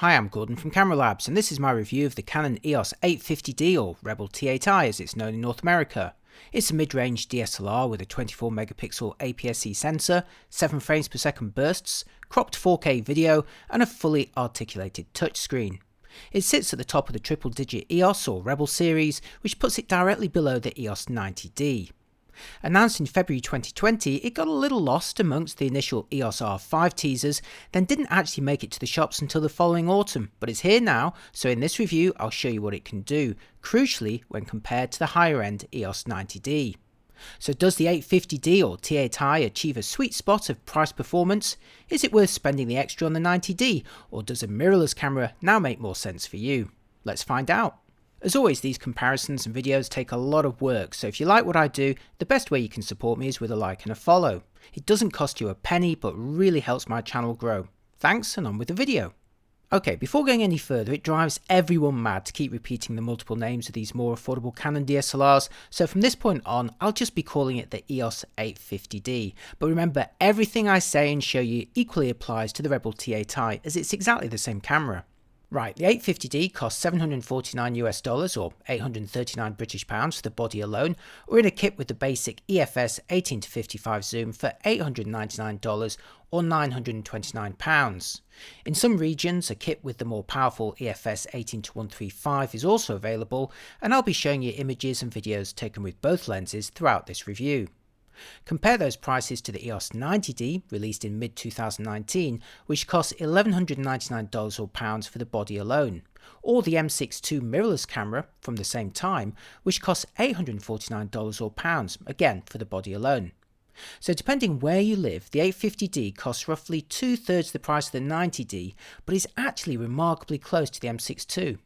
Hi, I'm Gordon from Camera Labs, and this is my review of the Canon EOS 850D, or Rebel T8i as it's known in North America. It's a mid-range DSLR with a 24 megapixel APS-C sensor, 7 frames per second bursts, cropped 4K video, and a fully articulated touchscreen. It sits at the top of the triple-digit EOS or Rebel series, which puts it directly below the EOS 90D. Announced in February 2020, it got a little lost amongst the initial EOS R5 teasers, then didn't actually make it to the shops until the following autumn, but it's here now, so in this review I'll show you what it can do, crucially when compared to the higher end EOS 90D. So does the 850D or T8i achieve a sweet spot of price performance? Is it worth spending the extra on the 90D, or does a mirrorless camera now make more sense for you? Let's find out. As always, these comparisons and videos take a lot of work, so if you like what I do, the best way you can support me is with a like and a follow. It doesn't cost you a penny, but really helps my channel grow. Thanks, and on with the video. Okay, before going any further, it drives everyone mad to keep repeating the multiple names of these more affordable Canon DSLRs, so from this point on, I'll just be calling it the EOS 850D. But remember, everything I say and show you equally applies to the Rebel T8i, as it's exactly the same camera. Right, the 850D costs $749 or 839 British pounds for the body alone, or in a kit with the basic EFS 18-55 zoom for $899 or 929 pounds. In some regions, a kit with the more powerful EFS 18-135 is also available, and I'll be showing you images and videos taken with both lenses throughout this review. Compare those prices to the EOS 90D, released in mid-2019, which costs $1,199 or pounds for the body alone, or the M6 II mirrorless camera from the same time, which costs $849 or pounds, again for the body alone. So depending where you live, the 850D costs roughly 2/3 the price of the 90D, but is actually remarkably close to the M6 II.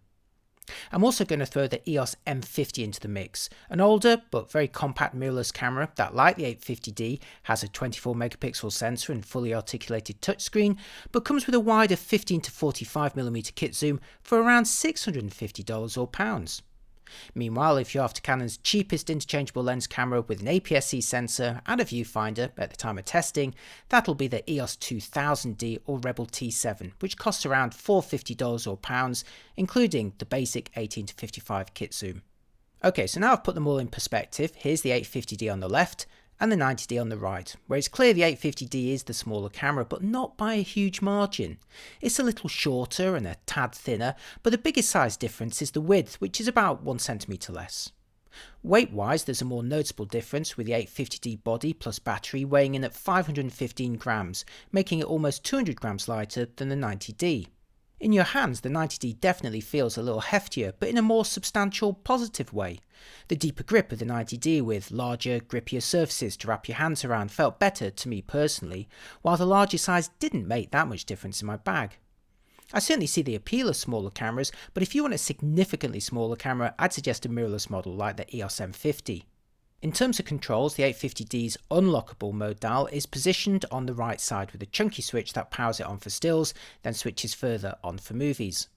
I'm also going to throw the EOS M50 into the mix, an older but very compact mirrorless camera that, like the 850D, has a 24 megapixel sensor and fully articulated touchscreen, but comes with a wider 15-45mm kit zoom for around $650 or pounds. Meanwhile, if you're after Canon's cheapest interchangeable lens camera with an APS-C sensor and a viewfinder at the time of testing, that'll be the EOS 2000D or Rebel T7, which costs around $450 or pounds, including the basic 18-55 kit zoom. Okay, so now I've put them all in perspective. Here's the 850D on the left and the 90D on the right, where it's clear the 850D is the smaller camera, but not by a huge margin. It's a little shorter and a tad thinner, but the biggest size difference is the width, which is about 1 centimeter less. Weight-wise, there's a more noticeable difference, with the 850D body plus battery weighing in at 515 grams, making it almost 200 grams lighter than the 90D. In your hands, the 90D definitely feels a little heftier, but in a more substantial, positive way. The deeper grip of the 90D with larger, grippier surfaces to wrap your hands around felt better to me personally, while the larger size didn't make that much difference in my bag. I certainly see the appeal of smaller cameras, but if you want a significantly smaller camera, I'd suggest a mirrorless model like the EOS M50. In terms of controls, the 850D's unlockable mode dial is positioned on the right side with a chunky switch that powers it on for stills, then switches further on for movies.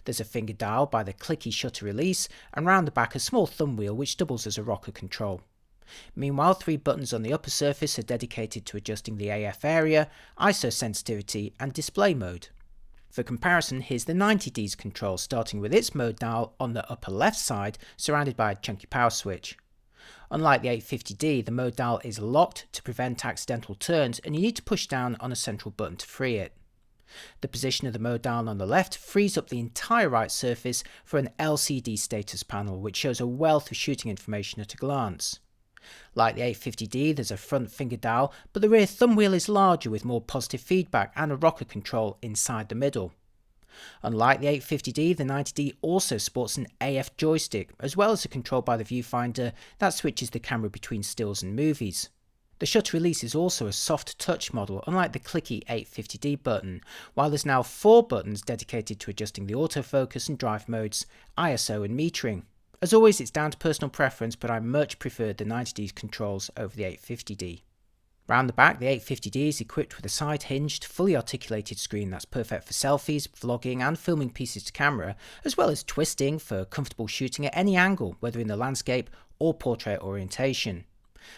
There's a finger dial by the clicky shutter release, and round the back a small thumb wheel which doubles as a rocker control. Meanwhile, 3 buttons on the upper surface are dedicated to adjusting the AF area, ISO sensitivity and display mode. For comparison, here's the 90D's control, starting with its mode dial on the upper left side, surrounded by a chunky power switch. Unlike the 850D, the mode dial is locked to prevent accidental turns, and you need to push down on a central button to free it. The position of the mode dial on the left frees up the entire right surface for an LCD status panel, which shows a wealth of shooting information at a glance. Like the 850D, there's a front finger dial, but the rear thumb wheel is larger with more positive feedback and a rocker control inside the middle. Unlike the 850D, the 90D also sports an AF joystick, as well as a control by the viewfinder that switches the camera between stills and movies. The shutter release is also a soft touch model, unlike the clicky 850D button, while there's now 4 buttons dedicated to adjusting the autofocus and drive modes, ISO and metering. As always, it's down to personal preference, but I much preferred the 90D's controls over the 850D. Round the back, the 850D is equipped with a side-hinged, fully articulated screen that's perfect for selfies, vlogging and filming pieces to camera, as well as twisting for comfortable shooting at any angle, whether in the landscape or portrait orientation.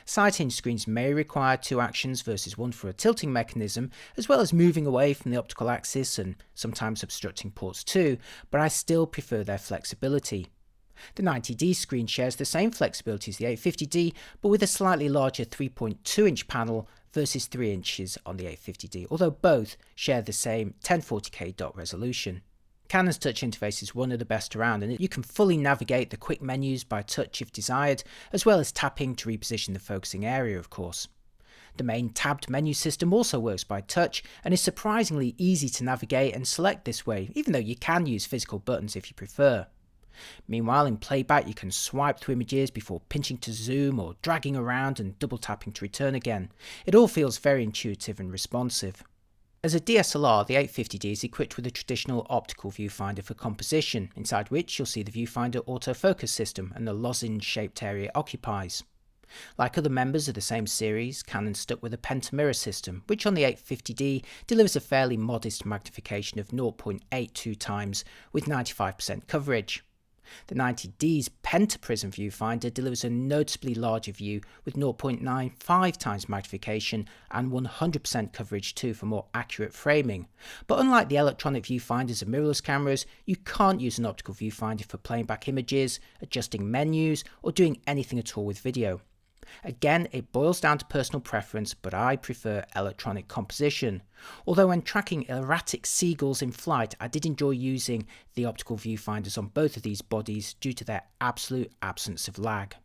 Sight hinge screens may require two actions versus one for a tilting mechanism, as well as moving away from the optical axis and sometimes obstructing ports too, but I still prefer their flexibility. The 90D screen shares the same flexibility as the 850D, but with a slightly larger 3.2-inch panel versus 3 inches on the 850D, although both share the same 1040p dot resolution. Canon's touch interface is one of the best around, and you can fully navigate the quick menus by touch if desired, as well as tapping to reposition the focusing area, of course. The main tabbed menu system also works by touch and is surprisingly easy to navigate and select this way, even though you can use physical buttons if you prefer. Meanwhile, in playback you can swipe through images before pinching to zoom or dragging around and double tapping to return again. It all feels very intuitive and responsive. As a DSLR, the 850D is equipped with a traditional optical viewfinder for composition, inside which you'll see the Viewfinder autofocus system and the lozenge-shaped area it occupies. Like other members of the same series, Canon stuck with a pentamirror system, which on the 850D delivers a fairly modest magnification of 0.82 times with 95% coverage. The 90D's pentaprism viewfinder delivers a noticeably larger view with 0.95 times magnification and 100% coverage too for more accurate framing. But unlike the electronic viewfinders of mirrorless cameras, you can't use an optical viewfinder for playing back images, adjusting menus, or doing anything at all with video. Again, it boils down to personal preference, but I prefer electronic composition. Although when tracking erratic seagulls in flight, I did enjoy using the optical viewfinders on both of these bodies due to their absolute absence of lag.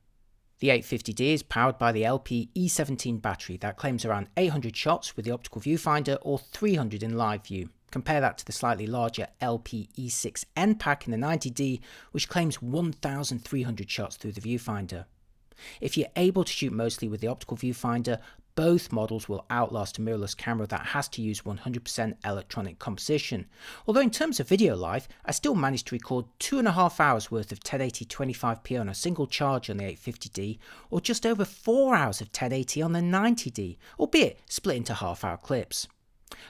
The 850D is powered by the LP-E17 battery that claims around 800 shots with the optical viewfinder or 300 in live view. Compare that to the slightly larger LP-E6N pack in the 90D, which claims 1,300 shots through the viewfinder. If you're able to shoot mostly with the optical viewfinder, both models will outlast a mirrorless camera that has to use 100% electronic composition. Although in terms of video life, I still managed to record 2.5 hours worth of 1080 25p on a single charge on the 850D, or just over 4 hours of 1080 on the 90D, albeit split into half-hour clips.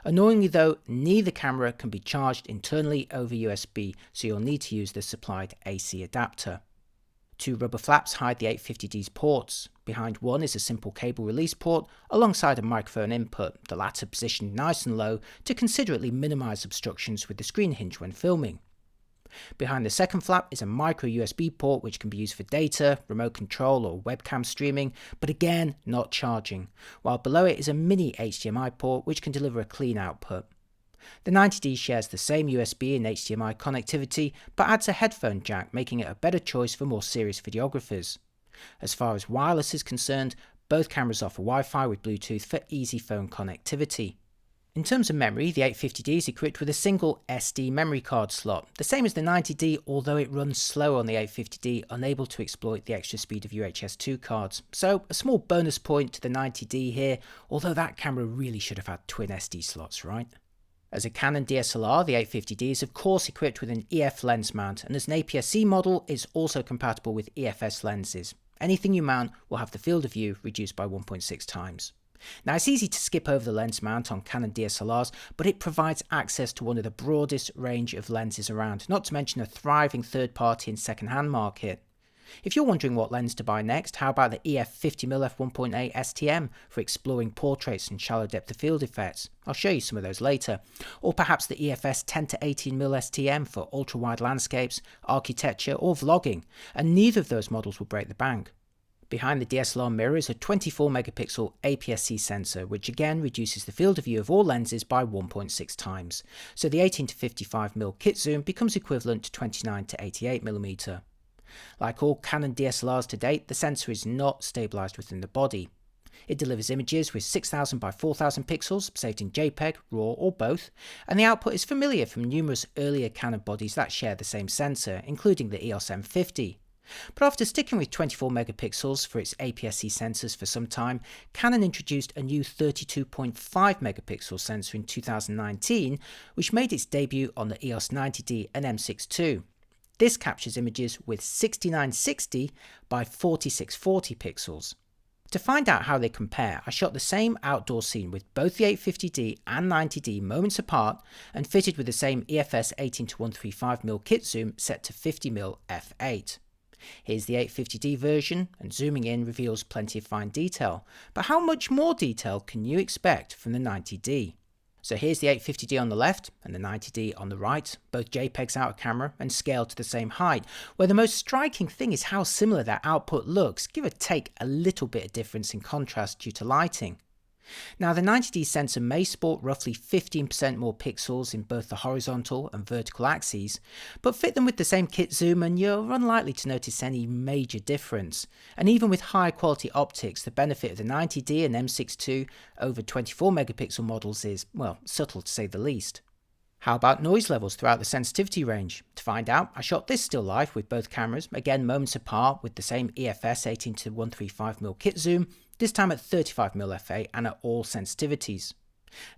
Annoyingly though, neither camera can be charged internally over USB, so you'll need to use the supplied AC adapter. Two rubber flaps hide the 850D's ports. Behind one is a simple cable release port alongside a microphone input, the latter positioned nice and low to considerately minimise obstructions with the screen hinge when filming. Behind the second flap is a micro USB port which can be used for data, remote control or webcam streaming, but again not charging, while below it is a mini HDMI port which can deliver a clean output. The 90D shares the same USB and HDMI connectivity, but adds a headphone jack, making it a better choice for more serious videographers. As far as wireless is concerned, both cameras offer Wi-Fi with Bluetooth for easy phone connectivity. In terms of memory, the 850D is equipped with a single SD memory card slot, the same as the 90D, although it runs slow on the 850D, unable to exploit the extra speed of UHS 2 cards. So a small bonus point to the 90D here, although that camera really should have had twin SD slots, right? As a Canon DSLR, the 850D is of course equipped with an EF lens mount, and as an APS-C model is also compatible with EFS lenses. Anything you mount will have the field of view reduced by 1.6 times. Now it's easy to skip over the lens mount on Canon DSLRs, but it provides access to one of the broadest range of lenses around, not to mention a thriving third-party and second-hand market. If you're wondering what lens to buy next, how about the EF 50mm f1.8 STM for exploring portraits and shallow depth of field effects? I'll show you some of those later. Or perhaps the EFS 10-18mm STM for ultra-wide landscapes, architecture or vlogging, and neither of those models will break the bank. Behind the DSLR mirror is a 24 megapixel APS-C sensor, which again reduces the field of view of all lenses by 1.6 times, so the 18 to 55mm kit zoom becomes equivalent to 29 to 88mm. Like all Canon DSLRs to date, the sensor is not stabilised within the body. It delivers images with 6000 by 4000 pixels, saved in JPEG, RAW or both, and the output is familiar from numerous earlier Canon bodies that share the same sensor, including the EOS M50. But after sticking with 24 megapixels for its APS-C sensors for some time, Canon introduced a new 32.5 megapixel sensor in 2019, which made its debut on the EOS 90D and M6 II. This captures images with 6960 by 4640 pixels. To find out how they compare, I shot the same outdoor scene with both the 850D and 90D moments apart and fitted with the same EFS 18 to 135mm kit zoom set to 50mm f8. Here's the 850D version, and zooming in reveals plenty of fine detail, but how much more detail can you expect from the 90D? So here's the 850D on the left and the 90D on the right, both JPEGs out of camera and scaled to the same height, where the most striking thing is how similar their output looks, give or take a little bit of difference in contrast due to lighting. Now the 90D sensor may sport roughly 15% more pixels in both the horizontal and vertical axes, but fit them with the same kit zoom and you're unlikely to notice any major difference. And even with high quality optics, the benefit of the 90D and M6 II over 24 megapixel models is, well, subtle to say the least. How about noise levels throughout the sensitivity range? To find out, I shot this still life with both cameras, again moments apart with the same EFS 18-135mm kit zoom, this time at 35mm FA and at all sensitivities.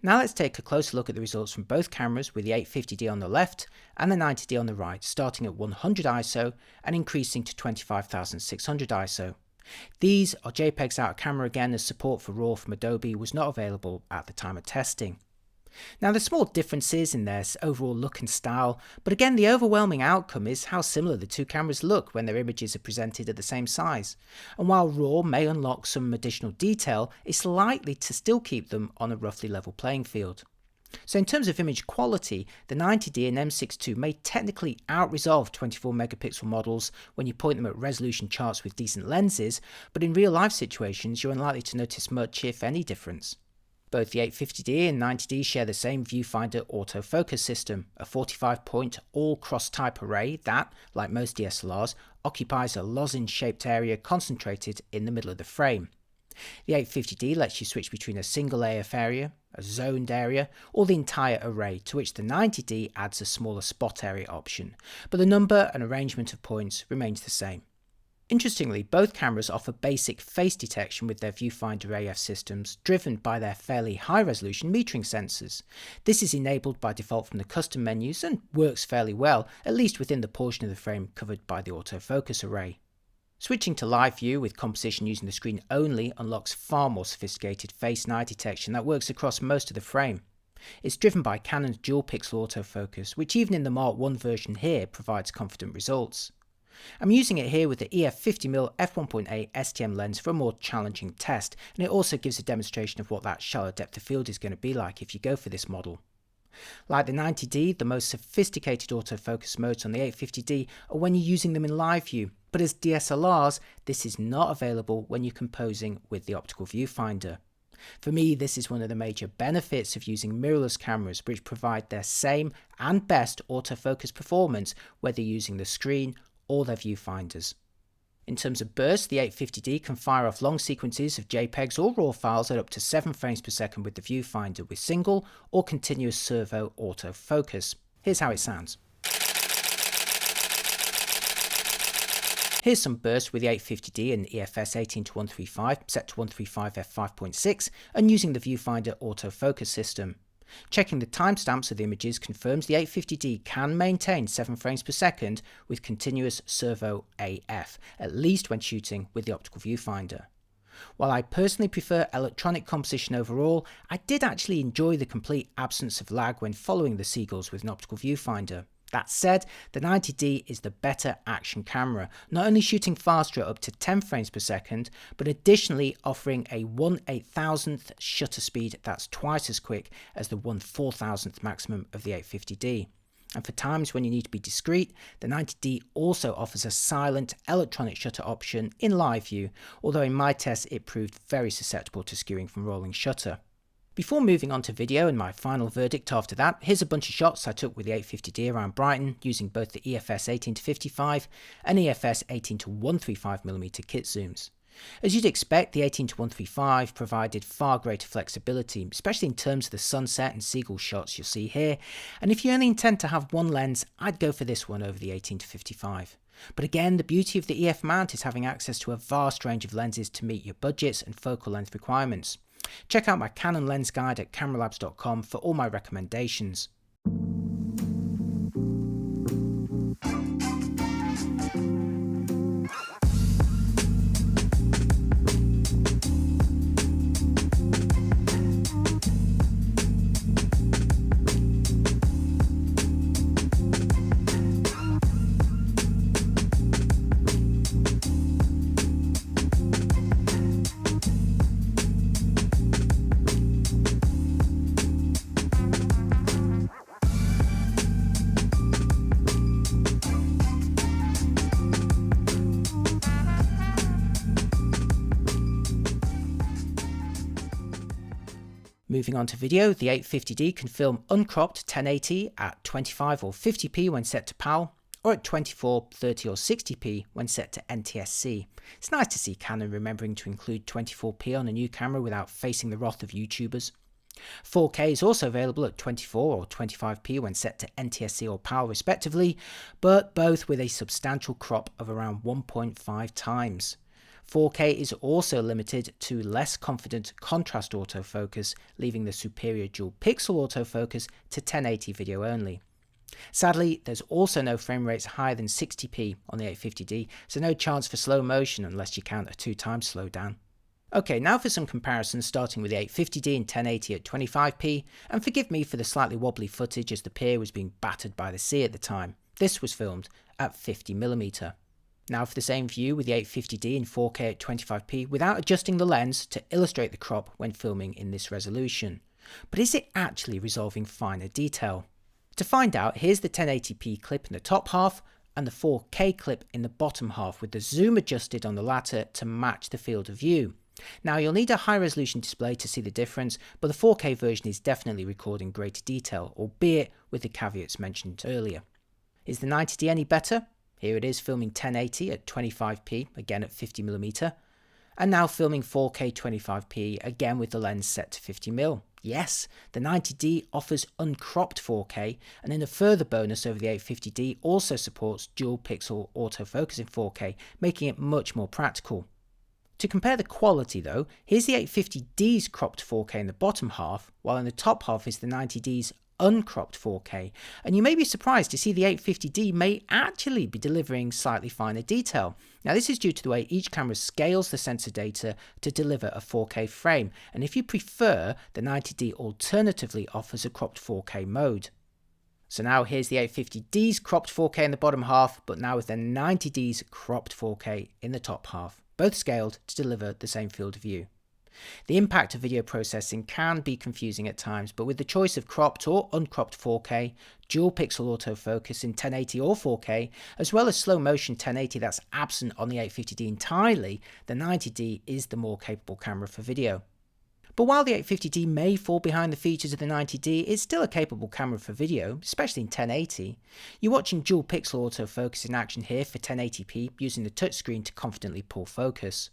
Now let's take a closer look at the results from both cameras with the 850D on the left and the 90D on the right, starting at 100 ISO and increasing to 25,600 ISO. These are JPEGs out of camera again, as support for RAW from Adobe was not available at the time of testing. Now there's small differences in their overall look and style, but again the overwhelming outcome is how similar the two cameras look when their images are presented at the same size. And while RAW may unlock some additional detail, it's likely to still keep them on a roughly level playing field. So in terms of image quality, the 90D and M6 II may technically out-resolve 24 megapixel models when you point them at resolution charts with decent lenses, but in real life situations you're unlikely to notice much, if any, difference. Both the 850D and 90D share the same Viewfinder autofocus system, a 45-point all-cross-type array that, like most DSLRs, occupies a lozenge-shaped area concentrated in the middle of the frame. The 850D lets you switch between a single AF area, a zoned area, or the entire array, to which the 90D adds a smaller spot area option, but the number and arrangement of points remains the same. Interestingly, both cameras offer basic face detection with their Viewfinder AF systems, driven by their fairly high-resolution metering sensors. This is enabled by default from the custom menus and works fairly well, at least within the portion of the frame covered by the autofocus array. Switching to live view with composition using the screen only unlocks far more sophisticated face and eye detection that works across most of the frame. It's driven by Canon's dual pixel autofocus, which even in the Mark I version here provides confident results. I'm using it here with the EF 50mm f1.8 STM lens for a more challenging test, and it also gives a demonstration of what that shallow depth of field is going to be like if you go for this model. Like the 90D, the most sophisticated autofocus modes on the 850D are when you're using them in live view, but as DSLRs, this is not available when you're composing with the optical viewfinder. For me, this is one of the major benefits of using mirrorless cameras, which provide their same and best autofocus performance whether using the screen or their viewfinders. In terms of burst, the 850D can fire off long sequences of JPEGs or RAW files at up to 7 frames per second with the viewfinder with single or continuous servo autofocus. Here's how it sounds. Here's some burst with the 850D and EFS 18-135 set to 135 f5.6 and using the viewfinder autofocus system. Checking the timestamps of the images confirms the 850D can maintain 7 frames per second with continuous servo AF, at least when shooting with the optical viewfinder. While I personally prefer electronic composition overall, I did actually enjoy the complete absence of lag when following the seagulls with an optical viewfinder. That said, the 90D is the better action camera, not only shooting faster at up to 10 frames per second, but additionally offering a 1/8000th shutter speed that's twice as quick as the 1/4000th maximum of the 850D. And for times when you need to be discreet, the 90D also offers a silent electronic shutter option in live view, although in my tests it proved very susceptible to skewing from rolling shutter. Before moving on to video and my final verdict after that, here's a bunch of shots I took with the 850D around Brighton using both the EFS 18-55 and EFS 18-135mm kit zooms. As you'd expect, the 18-135 provided far greater flexibility, especially in terms of the sunset and seagull shots you'll see here, and if you only intend to have one lens, I'd go for this one over the 18-55. But again, the beauty of the EF mount is having access to a vast range of lenses to meet your budgets and focal length requirements. Check out my Canon lens guide at cameralabs.com for all my recommendations. Moving on to video, the 850D can film uncropped 1080 at 25 or 50p when set to PAL, or at 24, 30 or 60p when set to NTSC. It's nice to see Canon remembering to include 24p on a new camera without facing the wrath of YouTubers. 4K is also available at 24 or 25p when set to NTSC or PAL respectively, but both with a substantial crop of around 1.5 times. 4K is also limited to less confident contrast autofocus, leaving the superior dual pixel autofocus to 1080 video only. Sadly, there's also no frame rates higher than 60p on the 850D, so no chance for slow motion unless you count a 2x slowdown. Okay, now for some comparisons starting with the 850D in 1080 at 25p, and forgive me for the slightly wobbly footage as the pier was being battered by the sea at the time. This was filmed at 50mm. Now for the same view with the 850D in 4K at 25p without adjusting the lens to illustrate the crop when filming in this resolution. But is it actually resolving finer detail? To find out, here's the 1080p clip in the top half and the 4K clip in the bottom half with the zoom adjusted on the latter to match the field of view. Now you'll need a high resolution display to see the difference, but the 4K version is definitely recording greater detail, albeit with the caveats mentioned earlier. Is the 90D any better? Here it is filming 1080 at 25p, again at 50mm, and now filming 4K 25p, again with the lens set to 50mm. Yes, the 90D offers uncropped 4K, and in a further bonus over the 850D also supports dual pixel autofocus in 4K, making it much more practical. To compare the quality though, here's the 850D's cropped 4K in the bottom half, while in the top half is the 90D's uncropped 4K, and you may be surprised to see the 850D may actually be delivering slightly finer detail. Now this is due to the way each camera scales the sensor data to deliver a 4K frame, and if you prefer, the 90D alternatively offers a cropped 4K mode. So now here's the 850D's cropped 4K in the bottom half, but now with the 90D's cropped 4K in the top half, both scaled to deliver the same field of view. The impact of video processing can be confusing at times, but with the choice of cropped or uncropped 4K, dual pixel autofocus in 1080 or 4K, as well as slow motion 1080 that's absent on the 850D entirely, the 90D is the more capable camera for video. But while the 850D may fall behind the features of the 90D, it's still a capable camera for video, especially in 1080. You're watching dual pixel autofocus in action here for 1080p using the touchscreen to confidently pull focus.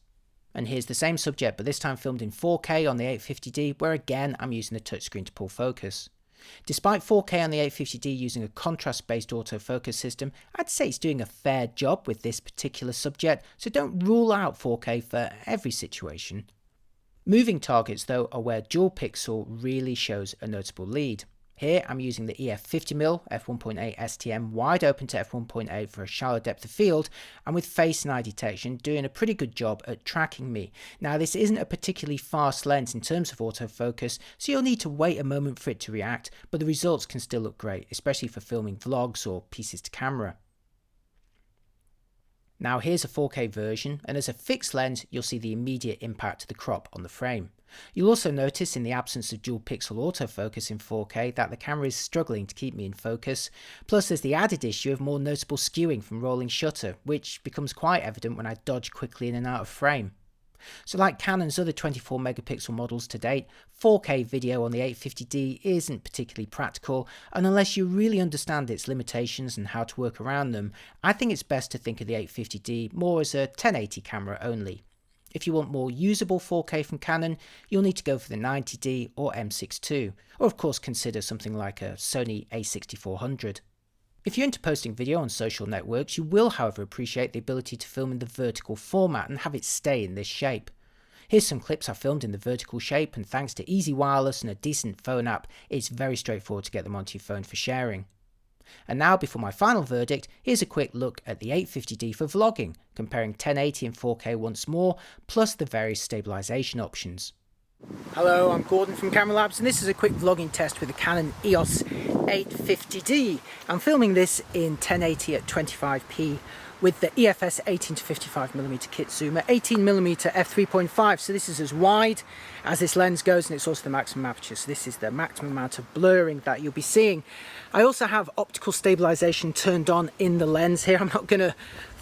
And here's the same subject, but this time filmed in 4K on the 850D, where again I'm using the touchscreen to pull focus. Despite 4K on the 850D using a contrast-based autofocus system, I'd say it's doing a fair job with this particular subject, so don't rule out 4K for every situation. Moving targets though are where dual pixel really shows a notable lead. Here I'm using the EF50mm f1.8 STM wide open to f1.8 for a shallow depth of field, and with face and eye detection doing a pretty good job at tracking me. Now this isn't a particularly fast lens in terms of autofocus, so you'll need to wait a moment for it to react, but the results can still look great, especially for filming vlogs or pieces to camera. Now here's a 4K version, and as a fixed lens you'll see the immediate impact of the crop on the frame. You'll also notice in the absence of dual pixel autofocus in 4K that the camera is struggling to keep me in focus, plus there's the added issue of more noticeable skewing from rolling shutter, which becomes quite evident when I dodge quickly in and out of frame. So like Canon's other 24 megapixel models to date, 4K video on the 850D isn't particularly practical, and unless you really understand its limitations and how to work around them, I think it's best to think of the 850D more as a 1080 camera only. If you want more usable 4K from Canon, you'll need to go for the 90D or M6 II, or of course consider something like a Sony a6400. If you're into posting video on social networks, you will however appreciate the ability to film in the vertical format and have it stay in this shape. Here's some clips I filmed in the vertical shape, and thanks to easy wireless and a decent phone app, it's very straightforward to get them onto your phone for sharing. And now, before my final verdict, here's a quick look at the 850D for vlogging, comparing 1080 and 4K once more, plus the various stabilisation options. Hello, I'm Gordon from Camera Labs, and this is a quick vlogging test with the Canon EOS 850D. I'm filming this in 1080 at 25p with the EFS 18 to 55mm kit zoom at 18mm f3.5, so this is as wide as this lens goes, and it's also the maximum aperture, so this is the maximum amount of blurring that you'll be seeing. I also have optical stabilization turned on in the lens here. I'm not going to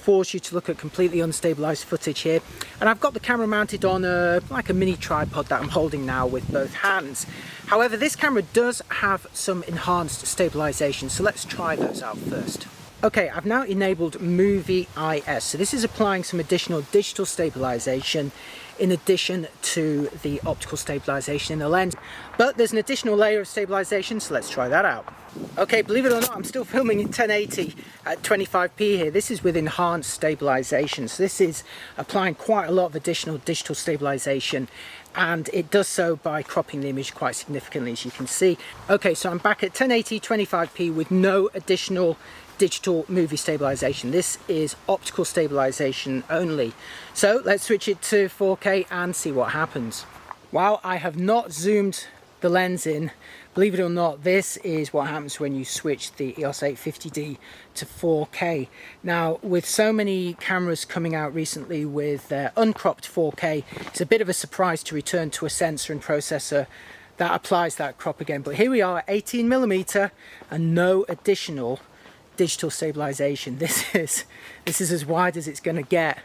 force you to look at completely unstabilized footage here. And I've got the camera mounted on like a mini tripod that I'm holding now with both hands. However, this camera does have some enhanced stabilization, so let's try those out first. Okay, I've now enabled Movie IS, so this is applying some additional digital stabilization in addition to the optical stabilization in the lens. But there's an additional layer of stabilization, so let's try that out. Okay, believe it or not, I'm still filming in 1080 at 25p here. This is with enhanced stabilization, so this is applying quite a lot of additional digital stabilization, and it does so by cropping the image quite significantly, as you can see. Okay, so I'm back at 1080 25p with no additional digital movie stabilization. This is optical stabilization only. So let's switch it to 4K and see what happens. While I have not zoomed the lens in, believe it or not, this is what happens when you switch the EOS 850D to 4K. Now, with so many cameras coming out recently with uncropped 4K, it's a bit of a surprise to return to a sensor and processor that applies that crop again. But here we are, 18mm and no additional digital stabilization. This is as wide as it's going to get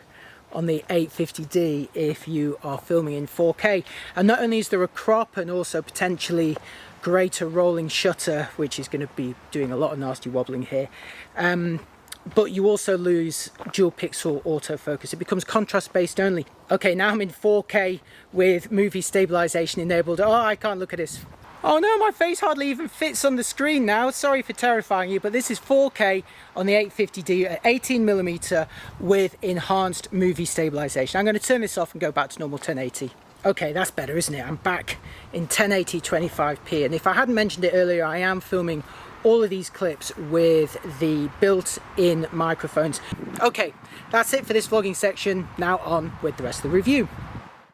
on the 850D if you are filming in 4K. And not only is there a crop and also potentially greater rolling shutter, which is going to be doing a lot of nasty wobbling here, but you also lose dual pixel autofocus. It becomes contrast based only. Okay, now I'm in 4K with movie stabilization enabled. Oh, I can't look at this. Oh no, my face hardly even fits on the screen now. Sorry for terrifying you, but this is 4K on the 850D at 18mm with enhanced movie stabilization. I'm going to turn this off and go back to normal 1080. Okay, that's better, isn't it? I'm back in 1080 25p, and if I hadn't mentioned it earlier, I am filming all of these clips with the built-in microphones. Okay, that's it for this vlogging section. Now on with the rest of the review.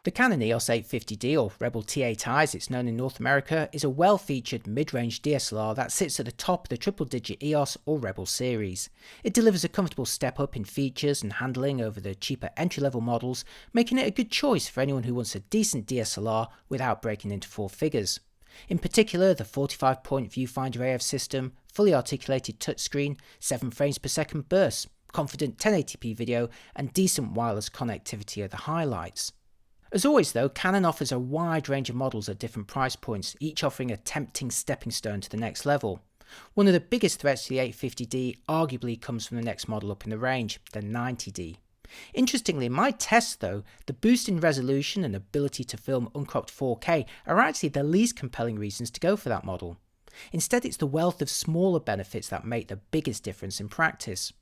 The Canon EOS 850D, or Rebel T8i as it's known in North America, is a well-featured mid-range DSLR that sits at the top of the triple-digit EOS or Rebel series. It delivers a comfortable step up in features and handling over the cheaper entry-level models, making it a good choice for anyone who wants a decent DSLR without breaking into four figures. In particular, the 45-point Viewfinder AF system, fully articulated touchscreen, 7 frames per second bursts, confident 1080p video, and decent wireless connectivity are the highlights. As always though, Canon offers a wide range of models at different price points, each offering a tempting stepping stone to the next level. One of the biggest threats to the 850D arguably comes from the next model up in the range, the 90D. Interestingly, in my tests though, the boost in resolution and ability to film uncropped 4K are actually the least compelling reasons to go for that model. Instead, it's the wealth of smaller benefits that make the biggest difference in practice.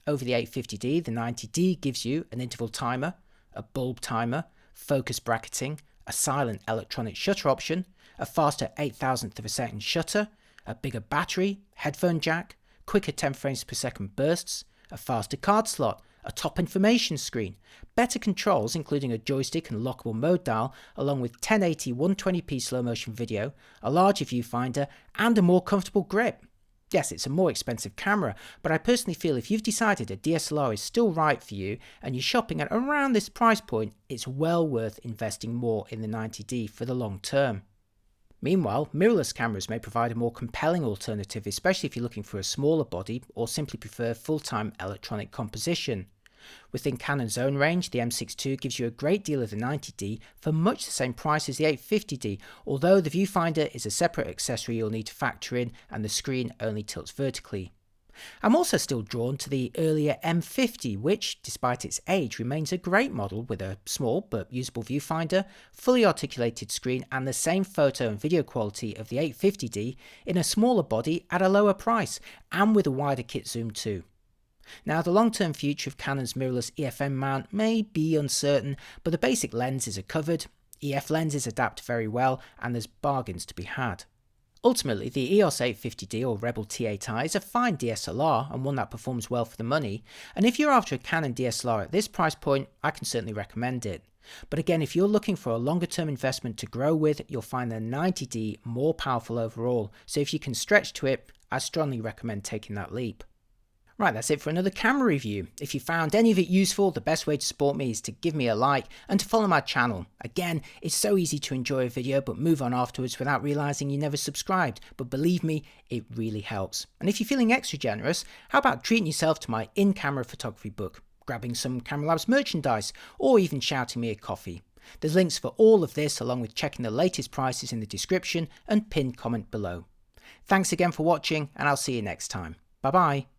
Over the 850D, the 90D gives you an interval timer, a bulb timer, focus bracketing, a silent electronic shutter option, a faster 0.008 of a second shutter, a bigger battery, headphone jack, quicker 10 frames per second bursts, a faster card slot, a top information screen, better controls including a joystick and lockable mode dial, along with 1080 120p slow motion video, a larger viewfinder, and a more comfortable grip. Yes, it's a more expensive camera, but I personally feel if you've decided a DSLR is still right for you and you're shopping at around this price point, it's well worth investing more in the 90D for the long term. Meanwhile, mirrorless cameras may provide a more compelling alternative, especially if you're looking for a smaller body or simply prefer full-time electronic composition. Within Canon's own range, the M62 gives you a great deal of the 90D for much the same price as the 850D, although the viewfinder is a separate accessory you'll need to factor in and the screen only tilts vertically. I'm also still drawn to the earlier M50, which, despite its age, remains a great model with a small but usable viewfinder, fully articulated screen and the same photo and video quality of the 850D in a smaller body at a lower price, and with a wider kit zoom too. Now, the long-term future of Canon's mirrorless EFM mount may be uncertain, but the basic lenses are covered, EF lenses adapt very well, and there's bargains to be had. Ultimately, the EOS 850D or Rebel T8i is a fine DSLR and one that performs well for the money, and if you're after a Canon DSLR at this price point, I can certainly recommend it. But again, if you're looking for a longer term investment to grow with, you'll find the 90D more powerful overall, so if you can stretch to it, I strongly recommend taking that leap. Right, that's it for another camera review. If you found any of it useful, the best way to support me is to give me a like and to follow my channel. Again, it's so easy to enjoy a video but move on afterwards without realising you never subscribed, but believe me, it really helps. And if you're feeling extra generous, how about treating yourself to my in-camera photography book, grabbing some Camera Labs merchandise, or even shouting me a coffee. There's links for all of this along with checking the latest prices in the description and pinned comment below. Thanks again for watching, and I'll see you next time. Bye bye.